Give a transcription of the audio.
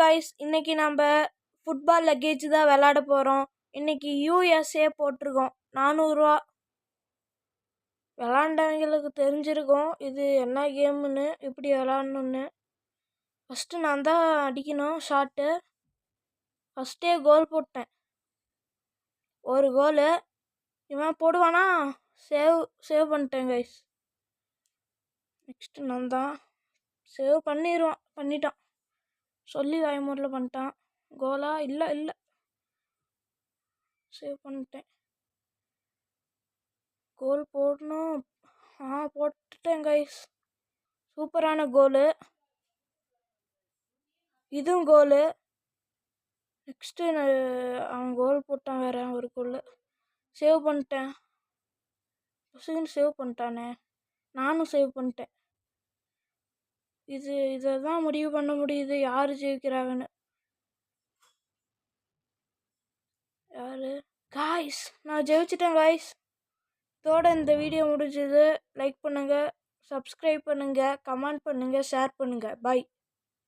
Guys, இன்னைக்கு நம்ம football luggage தான் விளையாட போகிறோம். இன்னைக்கு யூஎஸ்ஏ போட்டிருக்கோம். 400 ரூபா. விளாண்டவங்களுக்கு தெரிஞ்சிருக்கும் இது என்ன கேமுன்னு, இப்படி விளாட்ணுன்னு. ஃபஸ்ட்டு நான் தான் அடிக்கணும் ஷாட்டு. ஃபஸ்ட்டே கோல் போட்டேன். ஒரு கோலு. இவன் போடுவானா? சேவ் பண்ணிட்டேன் கைஸ். நெக்ஸ்ட்டு நான் தான் சேவ் பண்ணிட்டான். சொல்லி வாய்மூரில் பண்ணிட்டான். கோலா? இல்லை சேவ் பண்ணிட்டேன். கோல் போடணும். போட்டுட்டேன் கைஸ். சூப்பரான கோலு. இதுவும் கோலு. நெக்ஸ்ட்டு அவன் கோல் போட்டான் வேற ஒரு கோல். சேவ் பண்ணிட்டேன். சேவ் பண்ணிட்டானே. நானும் சேவ் பண்ணிட்டேன். இதை தான் முடிவு பண்ண முடியுது யார் ஜெயிக்கிறாங்கன்னு. யாரு? காய்ஸ், நான் ஜெயிச்சிட்டேன் காய்ஸ். இதோட இந்த வீடியோ முடிஞ்சது. லைக் பண்ணுங்கள், சப்ஸ்கிரைப் பண்ணுங்கள், கமெண்ட் பண்ணுங்கள், ஷேர் பண்ணுங்கள். பை.